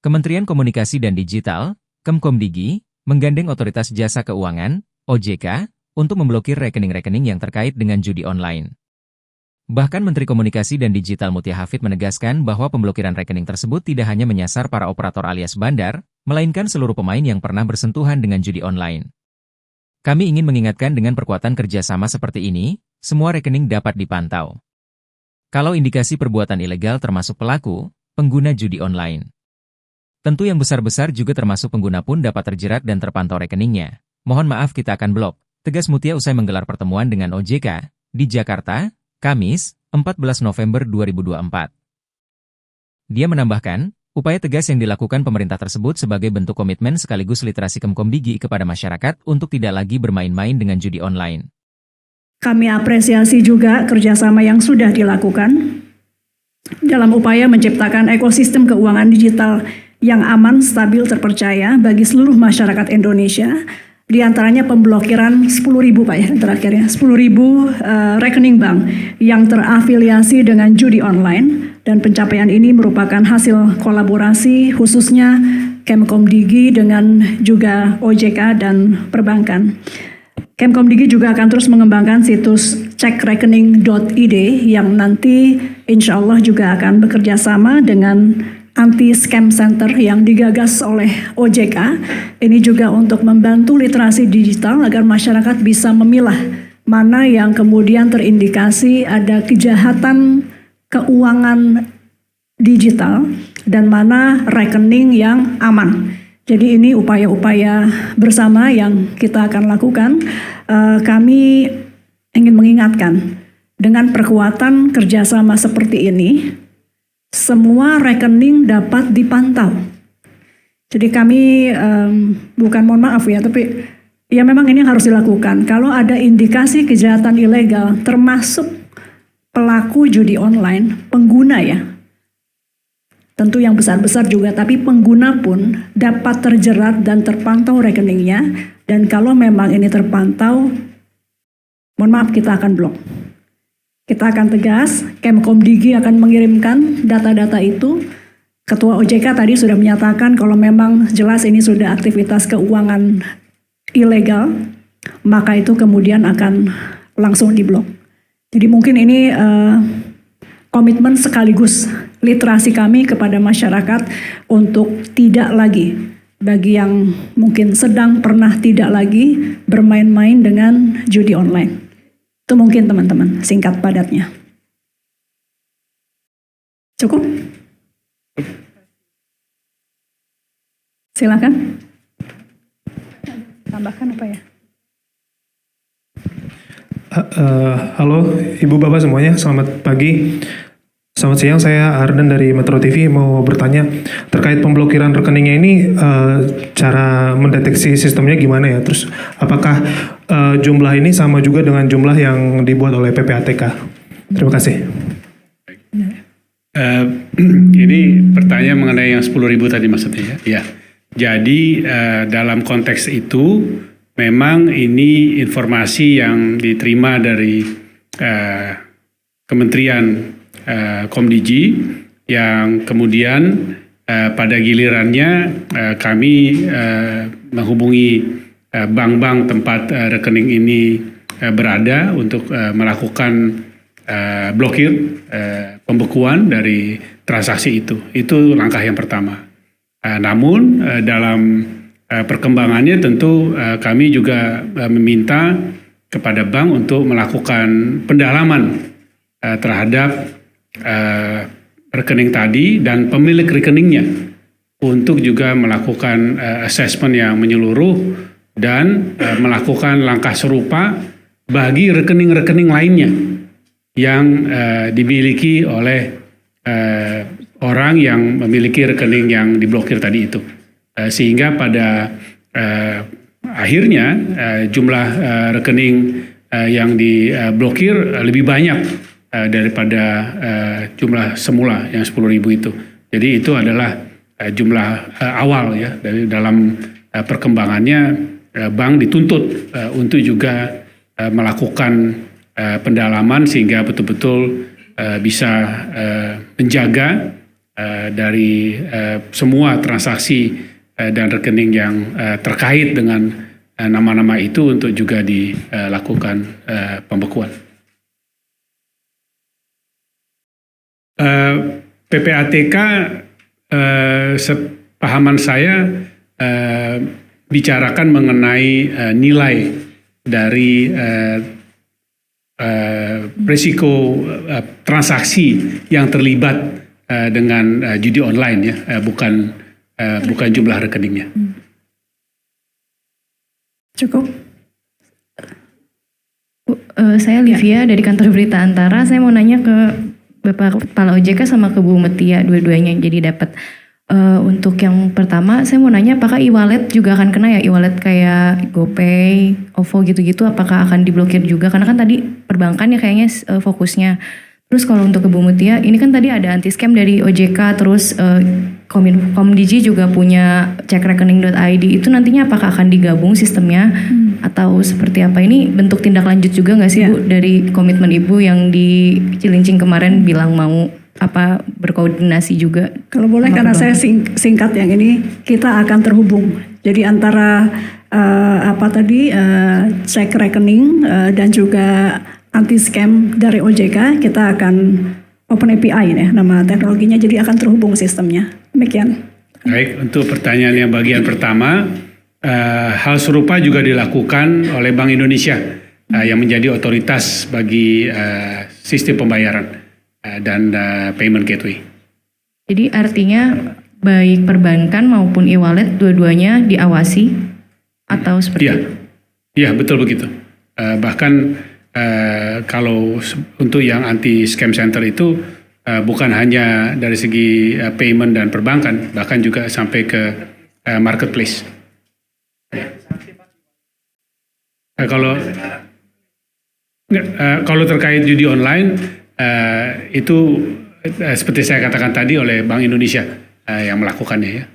Kementerian Komunikasi dan Digital, Kemkomdigi, menggandeng Otoritas Jasa Keuangan, OJK, untuk memblokir rekening-rekening yang terkait dengan judi online. Bahkan Menteri Komunikasi dan Digital Mutia Hafid menegaskan bahwa pemblokiran rekening tersebut tidak hanya menyasar para operator alias bandar, melainkan seluruh pemain yang pernah bersentuhan dengan judi online. Kami ingin mengingatkan dengan perkuatan kerjasama seperti ini, semua rekening dapat dipantau. Kalau indikasi perbuatan ilegal termasuk pelaku, pengguna judi online. Tentu yang besar-besar juga termasuk pengguna pun dapat terjerat dan terpantau rekeningnya. Mohon maaf kita akan blok, tegas Mutia usai menggelar pertemuan dengan OJK di Jakarta, Kamis, 14 November 2024. Dia menambahkan, upaya tegas yang dilakukan pemerintah tersebut sebagai bentuk komitmen sekaligus literasi Kemkomdigi kepada masyarakat untuk tidak lagi bermain-main dengan judi online. Kami apresiasi juga kerjasama yang sudah dilakukan dalam upaya menciptakan ekosistem keuangan digital yang aman, stabil, terpercaya bagi seluruh masyarakat Indonesia, di antaranya pemblokiran 10.000 Pak ya, terakhirnya 10.000 rekening bank yang terafiliasi dengan judi online, dan pencapaian ini merupakan hasil kolaborasi khususnya Kemkomdigi dengan juga OJK dan perbankan. Kemkomdigi juga akan terus mengembangkan situs cekrekening.id yang nanti insya Allah juga akan bekerja sama dengan Anti-Scam Center yang digagas oleh OJK. Ini juga untuk membantu literasi digital agar masyarakat bisa memilah mana yang kemudian terindikasi ada kejahatan keuangan digital dan mana rekening yang aman. Jadi ini upaya-upaya bersama yang kita akan lakukan. Kami ingin mengingatkan, dengan perkuatan kerjasama seperti ini, semua rekening dapat dipantau. Jadi kami bukan mohon maaf ya, tapi ya memang ini harus dilakukan. Kalau ada indikasi kejahatan ilegal, termasuk pelaku judi online, pengguna ya, tentu yang besar-besar juga, tapi pengguna pun dapat terjerat dan terpantau rekeningnya. Dan kalau memang ini terpantau, mohon maaf kita akan blok. Kita akan tegas, Kemkomdigi akan mengirimkan data-data itu. Ketua OJK tadi sudah menyatakan kalau memang jelas ini sudah aktivitas keuangan ilegal, maka itu kemudian akan langsung diblok. Jadi mungkin ini komitmen sekaligus literasi kami kepada masyarakat untuk tidak lagi, bagi yang mungkin sedang pernah tidak lagi bermain-main dengan judi online. Itu mungkin teman-teman, singkat padatnya. Cukup? Silakan. Tambahkan apa ya? Halo Ibu Bapak semuanya, selamat pagi. Selamat siang, saya Arden dari Metro TV mau bertanya terkait pemblokiran rekeningnya ini, cara mendeteksi sistemnya gimana ya? Terus apakah jumlah ini sama juga dengan jumlah yang dibuat oleh PPATK? Terima kasih. Ini pertanyaan mengenai yang 10.000 tadi maksudnya ya? Ya. Jadi dalam konteks itu memang ini informasi yang diterima dari Kementerian Komdigi yang kemudian pada gilirannya kami menghubungi bank-bank tempat rekening ini berada untuk melakukan blokir, pembekuan dari transaksi itu. Itu langkah yang pertama. Namun dalam perkembangannya tentu kami juga meminta kepada bank untuk melakukan pendalaman terhadap rekening tadi dan pemilik rekeningnya untuk juga melakukan assessment yang menyeluruh dan melakukan langkah serupa bagi rekening-rekening lainnya yang dimiliki oleh orang yang memiliki rekening yang diblokir tadi itu, sehingga pada akhirnya jumlah rekening yang diblokir lebih banyak daripada jumlah semula yang 10.000 itu. Jadi itu adalah jumlah awal ya, dari dalam perkembangannya bank dituntut untuk juga melakukan pendalaman sehingga betul-betul bisa menjaga dari semua transaksi dan rekening yang terkait dengan nama-nama itu untuk juga dilakukan pembekuan. PPATK sepahaman saya bicarakan mengenai nilai dari risiko transaksi yang terlibat dengan judi online ya, bukan jumlah rekeningnya. Cukup. Saya Livia dari kantor Berita Antara. Saya mau nanya ke Bapak Kepala OJK sama ke Bu Metia dua-duanya. Jadi dapat untuk yang pertama saya mau nanya apakah e-wallet juga akan kena ya, e-wallet kayak GoPay, OVO gitu-gitu apakah akan diblokir juga? Karena kan tadi perbankan ya kayaknya fokusnya. Terus kalau untuk ke Bu Mutia, ini kan tadi ada anti-scam dari OJK, terus Komdigi juga punya cekrekening.id, itu nantinya apakah akan digabung sistemnya atau seperti apa? Ini bentuk tindak lanjut juga nggak sih Bu dari komitmen Ibu yang di Cilincing kemarin bilang mau berkoordinasi juga? Kalau boleh karena saya singkat yang ini, kita akan terhubung. Jadi antara cek rekening dan juga anti scam dari OJK, kita akan open API ya nama teknologinya, jadi akan terhubung sistemnya. Demikian. Baik, untuk pertanyaan yang bagian pertama, hal serupa juga dilakukan oleh Bank Indonesia yang menjadi otoritas bagi sistem pembayaran dan payment gateway. Jadi artinya baik perbankan maupun e-wallet dua-duanya diawasi atau seperti itu? Iya, betul begitu. Bahkan kalau untuk yang anti scam center itu bukan hanya dari segi payment dan perbankan, bahkan juga sampai ke marketplace. Kalau terkait judi online itu seperti saya katakan tadi oleh Bank Indonesia yang melakukannya ya.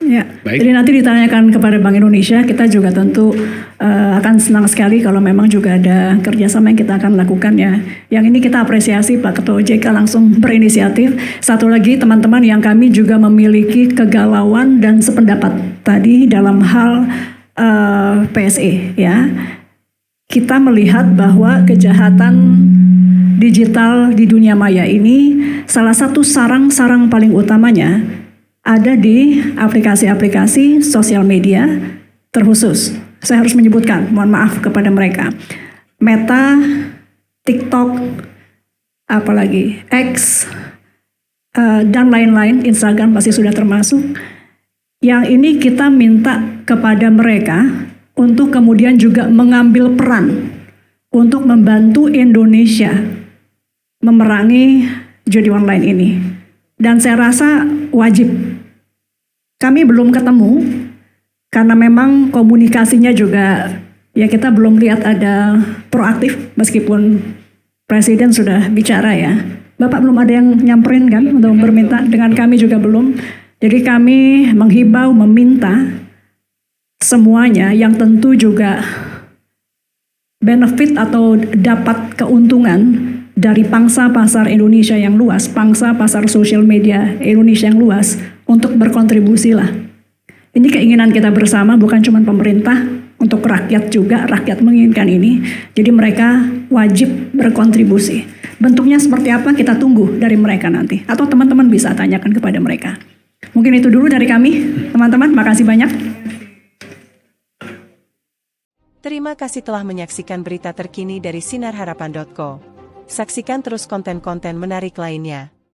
Ya, baik. Jadi nanti ditanyakan kepada Bank Indonesia, kita juga tentu akan senang sekali kalau memang juga ada kerjasama yang kita akan lakukan ya. Yang ini kita apresiasi Pak Ketua OJK langsung berinisiatif. Satu lagi teman-teman yang kami juga memiliki kegalauan dan sependapat tadi dalam hal PSE ya. Kita melihat bahwa kejahatan digital di dunia maya ini salah satu sarang-sarang paling utamanya ada di aplikasi-aplikasi sosial media terkhusus. Saya harus menyebutkan, mohon maaf kepada mereka. Meta, TikTok, apalagi X, dan lain-lain, Instagram pasti sudah termasuk. Yang ini kita minta kepada mereka untuk kemudian juga mengambil peran untuk membantu Indonesia memerangi judi online ini. Dan saya rasa wajib. Kami belum ketemu karena memang komunikasinya juga ya kita belum lihat ada proaktif meskipun Presiden sudah bicara ya. Bapak belum ada yang nyamperin kan untuk berminta, dengan kami juga belum. Jadi kami menghibau, meminta semuanya yang tentu juga benefit atau dapat keuntungan dari pangsa pasar Indonesia yang luas, pangsa pasar sosial media Indonesia yang luas, untuk berkontribusilah. Ini keinginan kita bersama, bukan cuma pemerintah, untuk rakyat juga, rakyat menginginkan ini. Jadi mereka wajib berkontribusi. Bentuknya seperti apa kita tunggu dari mereka nanti. Atau teman-teman bisa tanyakan kepada mereka. Mungkin itu dulu dari kami, teman-teman. Makasih banyak. Terima kasih telah menyaksikan berita terkini dari sinarharapan.co. Saksikan terus konten-konten menarik lainnya.